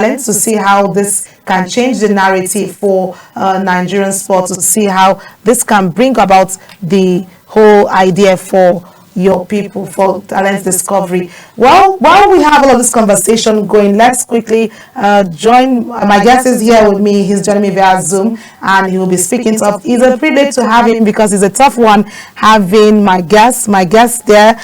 to see how this can change the narrative for Nigerian sports, to see how this can bring about the whole idea for your people, for talent discovery. Well, while we have all of this conversation going, let's quickly join. My guest is here with me. He's joining me via Zoom, and he will be speaking tough. It's a privilege to have him because it's a tough one having my guest there,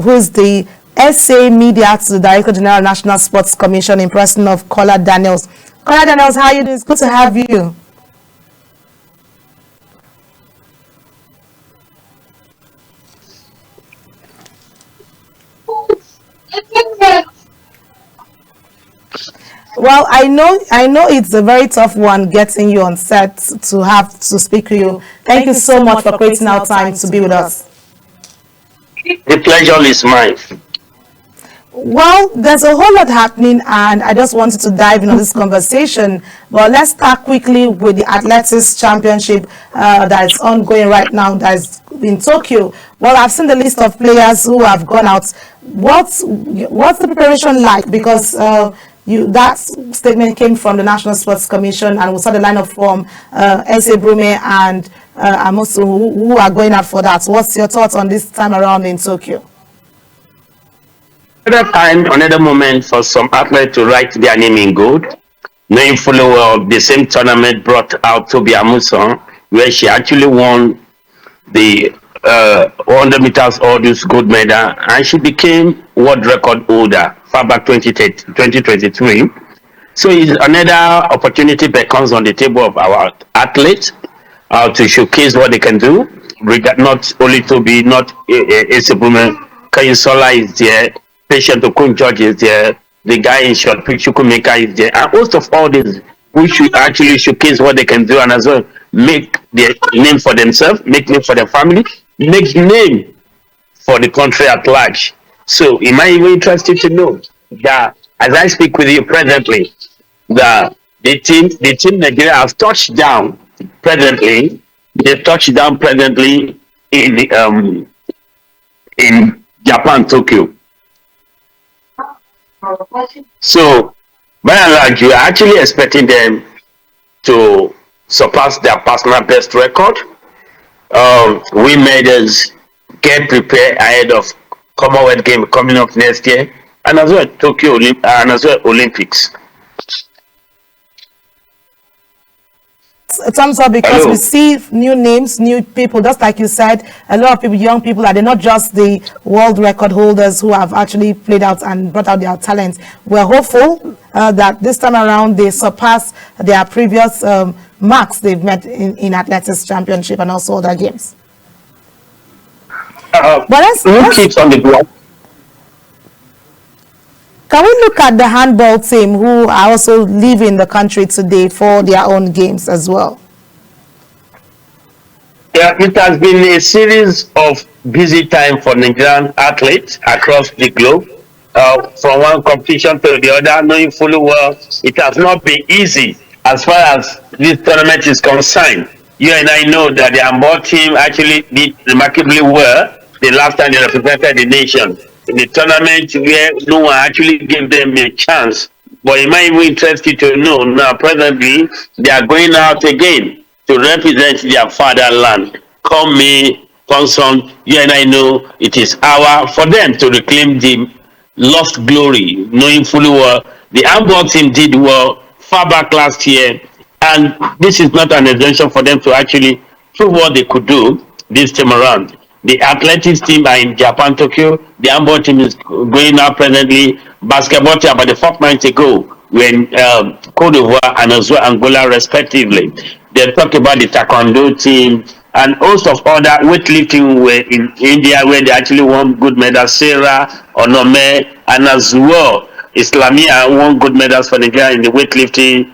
who's the SA Media to the Director General National Sports Commission in person of KOLA Daniels. KOLA Daniels, how are you doing? It's good to have you. Well, I know it's a very tough one getting you on set to have to speak to you. Thank you so much for creating our time to be with us. The pleasure is mine. Well, there's a whole lot happening, and I just wanted to dive into this conversation. But let's start quickly with the Athletics Championship that is ongoing right now, that is in Tokyo. Well, I've seen the list of players who have gone out. What's the preparation like? Because that statement came from the National Sports Commission, and we saw the lineup from S.A. Brume and Amosu, who are going out for that. What's your thoughts on this time around in Tokyo? Another time, another moment for some athletes to write their name in gold, knowing fully well the same tournament brought out Toby Amuson, where she actually won the 100 meters hurdles gold medal, and she became world record holder far back 2023. So it's another opportunity that comes on the table of our athletes to showcase what they can do. Not only Toby, not Esebume, Kayinsola is there, Patient Okun George is there, the guy in short pitch Chukwumeka is there, and most of all this, we should actually showcase what they can do and as well make their name for themselves, make name for their family, make name for the country at large. So it might be interested to know that as I speak with you presently, the team Nigeria has touched down presently. They touched down presently in Japan, Tokyo. So, by and large, you are actually expecting them to surpass their personal best record. We medals, get prepared ahead of Commonwealth Game coming up next year, and as well Tokyo and as well Olympics. Thumbs up, because we see new names, new people, just like you said, a lot of people, young people, they're not just the world record holders who have actually played out and brought out their talents. We're hopeful that this time around they surpass their previous marks they've met in Athletics Championship and also other games. But let's on the block. Can we look at the handball team, who are also leaving the country today for their own games as well? Yeah, it has been a series of busy time for Nigerian athletes across the globe. From one competition to the other, knowing fully well it has not been easy as far as this tournament is concerned. You and I know that the handball team actually did remarkably well the last time they represented the nation in the tournament, where no one actually gave them a chance. But it might be interesting to know now presently they are going out again to represent their fatherland. Come May, come Sun, you and I know it is hour for them to reclaim the lost glory, knowing fully well the handball team did well far back last year, and this is not an exemption for them to actually prove what they could do this time around. The athletics team are in Japan, Tokyo. The handball team is going out presently. Basketball team about a fortnight ago when Cote d'Ivoire and as well Angola respectively. They talked about the taekwondo team and host of other weightlifting were in India, where they actually won good medals. Sarah, Onome, and as well Islamia won good medals for Nigeria in the weightlifting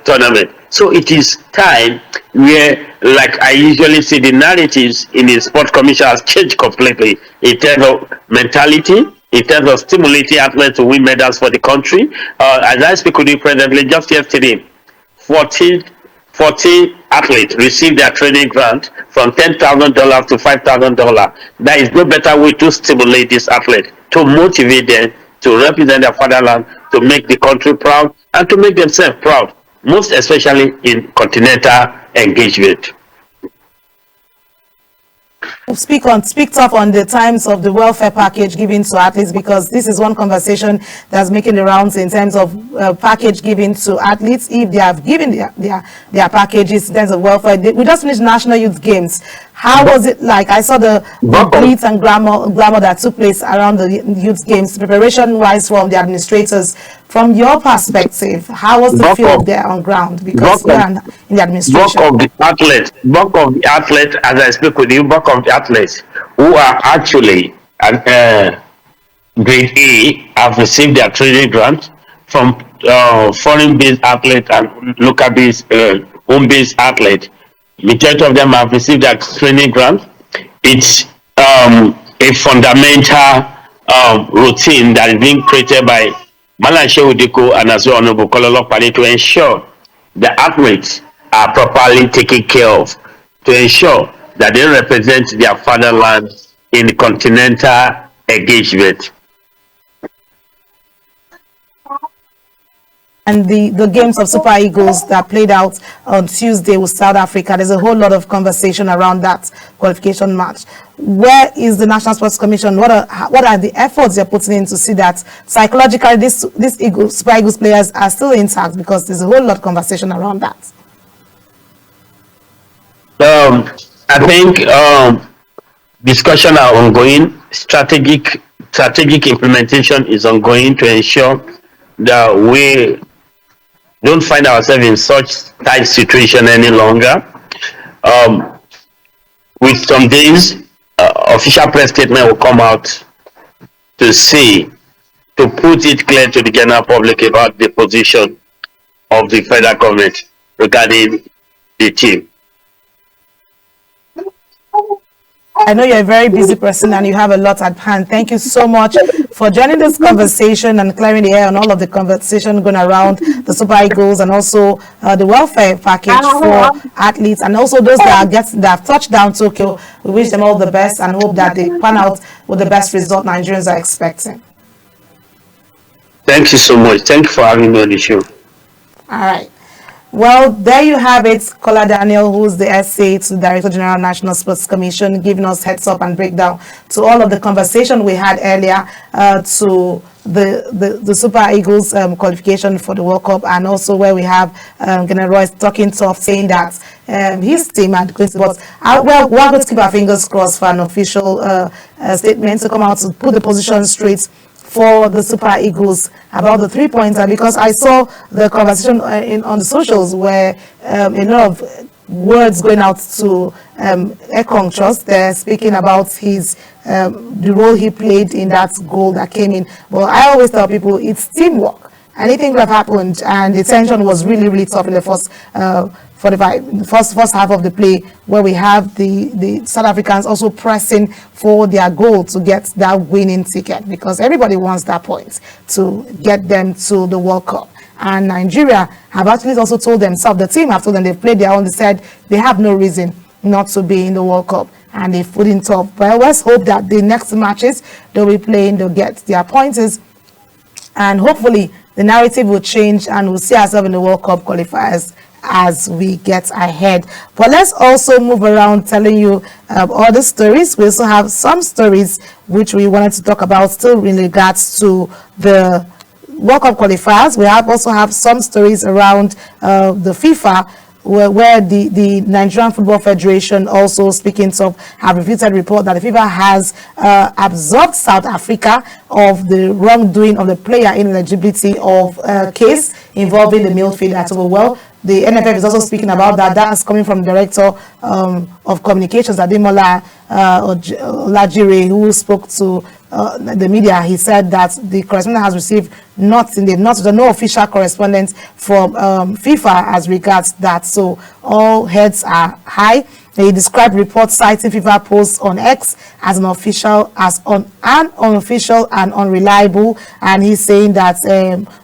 tournament. So it is time where, like I usually see, the narratives in the Sports Commission has changed completely in terms of mentality, in terms of stimulating athletes to win medals for the country. As I speak with you presently, just yesterday, 14 athletes received their training grant from $10,000 to $5,000. There is no better way to stimulate these athletes, to motivate them to represent their fatherland, to make the country proud and to make themselves proud, most especially in continental engagement. Speak tough on the times of the welfare package given to athletes, because this is one conversation that's making the rounds in terms of package given to athletes. If they have given their packages in terms of welfare, we just finished National Youth Games. How was it like? I saw the glitz and glamour that took place around the youth games, preparation wise from the administrators. From your perspective, how was the feel there on ground? Because you're in the administration. Bulk of the athletes, as I speak with you, bulk of the athletes who are actually at grade A have received their training grant from foreign-based athletes and local-based, home-based athletes. Majority of them have received their training grant. It's a fundamental routine that is being created by Malan Shewudiko and as well Honorable KOLA to ensure the athletes are properly taken care of, to ensure that they represent their fatherland in continental engagement. And the games of Super Eagles that played out on Tuesday with South Africa, there's a whole lot of conversation around that qualification match. Where is the National Sports Commission? What are the efforts they're putting in to see that psychologically these Super Eagles players are still intact? Because there's a whole lot of conversation around that. I think discussion are ongoing. Strategic implementation is ongoing to ensure that we don't find ourselves in such tight situation any longer. With some days, official press statement will come out to put it clear to the general public about the position of the federal government regarding the team. I know you're a very busy person and you have a lot at hand. Thank you so much for joining this conversation and clearing the air on all of the conversation going around the Super Eagles and also the welfare package for athletes and also those that have touched down Tokyo. We wish them all the best and hope that they pan out with the best result Nigerians are expecting. Thank you so much. Thank you for having me on the show. All right. Well, there you have it. KOLA Daniel, who's the SA to the Director General National Sports Commission, giving us heads up and breakdown to all of the conversation we had earlier to the Super Eagles qualification for the World Cup, and also where we have General Royce talking tough, saying that his team had going to, but we're going to keep our fingers crossed for an official statement to come out to put the position straight for the Super Eagles about the 3-pointer, because I saw the conversation on the socials where a lot of words going out to Ekong Trust. They're speaking about his the role he played in that goal that came in. But I always tell people it's teamwork. Anything that happened, and the tension was really, really tough in the first first half of the play, where we have the South Africans also pressing for their goal to get that winning ticket, because everybody wants that point to get them to the World Cup. And Nigeria have actually also told themselves, the team have told them they've played their own, they said they have no reason not to be in the World Cup, and they've put in top. But let's hope that the next matches they'll be playing, they'll get their pointers, and hopefully the narrative will change and we'll see ourselves in the World Cup qualifiers as we get ahead. But let's also move around telling you other stories. We also have some stories which we wanted to talk about still in regards to the World Cup qualifiers. We also have some stories around the FIFA, where the Nigerian Football Federation, also speaking of, have refuted report that the FIFA has absolved South Africa of the wrongdoing of the player ineligibility of case involving the midfielder. So, well, the NFF is also speaking about that. That's coming from the Director of Communications, Ademola Olajire, who spoke to the media. He said that the correspondent has received no official correspondence from FIFA as regards that. So all heads are high. He described reports citing FIFA posts on X as unofficial and unreliable, and he's saying that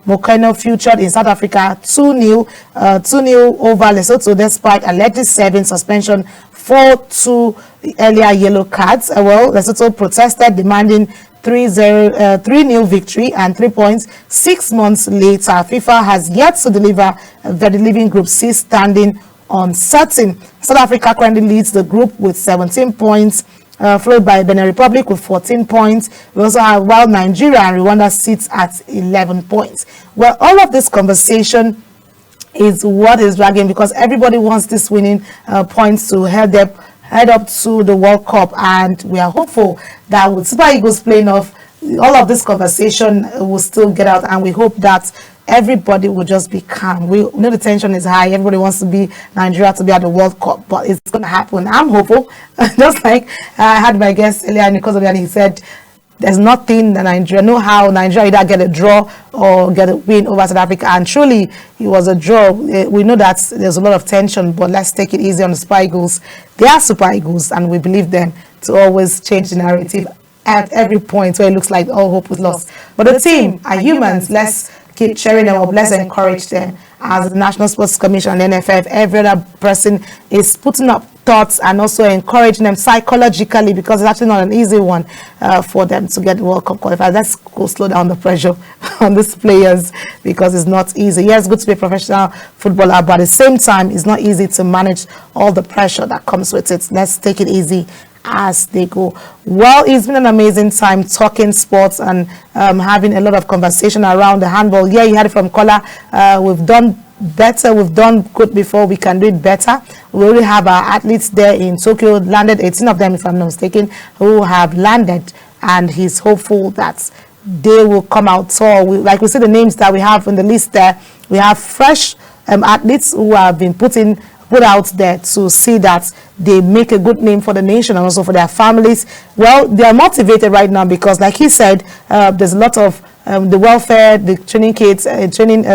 Mokeno featured in South Africa 2-0 over Lesotho despite alleged serving suspension for 2 earlier yellow cards. Well, Lesotho protested, demanding 3-0 victory and 3 points. 6 months later, FIFA has yet to deliver the living Group C standing uncertain. South Africa currently leads the group with 17 points, followed by Benin Republic with 14 points. We also have, while Nigeria and Rwanda sits at 11 points. Well, all of this conversation is what is dragging, because everybody wants this winning points to head up to the World Cup, and we are hopeful that with Super Eagles playing off, all of this conversation will still get out, and we hope that everybody will just be calm. We know the tension is high. Everybody wants to be Nigeria to be at the World Cup, but it's going to happen. I'm hopeful. Just like I had my guest earlier, Nicola, and he said there's nothing that Nigeria know how Nigeria either get a draw or get a win over South Africa, and truly it was a draw. We know that there's a lot of tension, but let's take it easy on the Super Eagles. They are Super Eagles, and we believe them to always change the narrative at every point where it looks like all hope is lost. But the team are humans. Let's keep cheering them up. Let's encourage them. As the National Sports Commission and NFF, every other person is putting up thoughts and also encouraging them psychologically, because it's actually not an easy one for them to get World Cup qualified. Let's go slow down the pressure on these players, because it's not easy. Yes, it's good to be a professional footballer, but at the same time, it's not easy to manage all the pressure that comes with it. Let's take it easy as they go. Well, it's been an amazing time talking sports and having a lot of conversation around the handball. Yeah, you had it from KOLA. We've done better, we've done good before, we can do it better. We already have our athletes there in Tokyo, landed 18 of them, if I'm not mistaken, who have landed, and he's hopeful that they will come out tall. Like we see the names that we have on the list there, we have fresh athletes who have been put out there to see that they make a good name for the nation and also for their families. Well, they are motivated right now because, like he said, there's a lot of the welfare, the training kits, training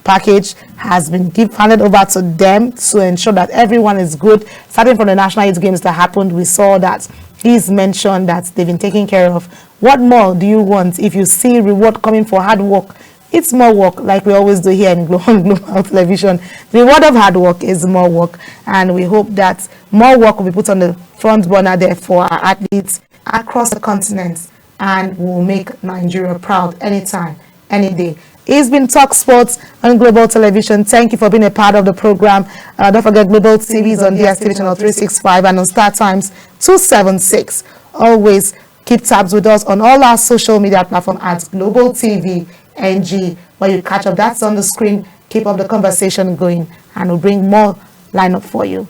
package has been handed over to them to ensure that everyone is good. Starting from the National Youth Games that happened, we saw that he's mentioned that they've been taken care of. What more do you want? If you see reward coming for hard work, it's more work, like we always do here in Global Television. The reward of hard work is more work, and we hope that more work will be put on the front burner there for our athletes across the continent, and will make Nigeria proud anytime, any day. It's been Talk Sports on Global Television. Thank you for being a part of the program. Don't forget, Global TV is on DSTV channel 365 and on Star Times 276. Always keep tabs with us on all our social media platforms at Global TV NG, where you catch up. That's on the screen. Keep up the conversation going, and we'll bring more lineup for you.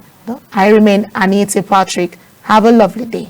I remain Anita Patrick. Have a lovely day.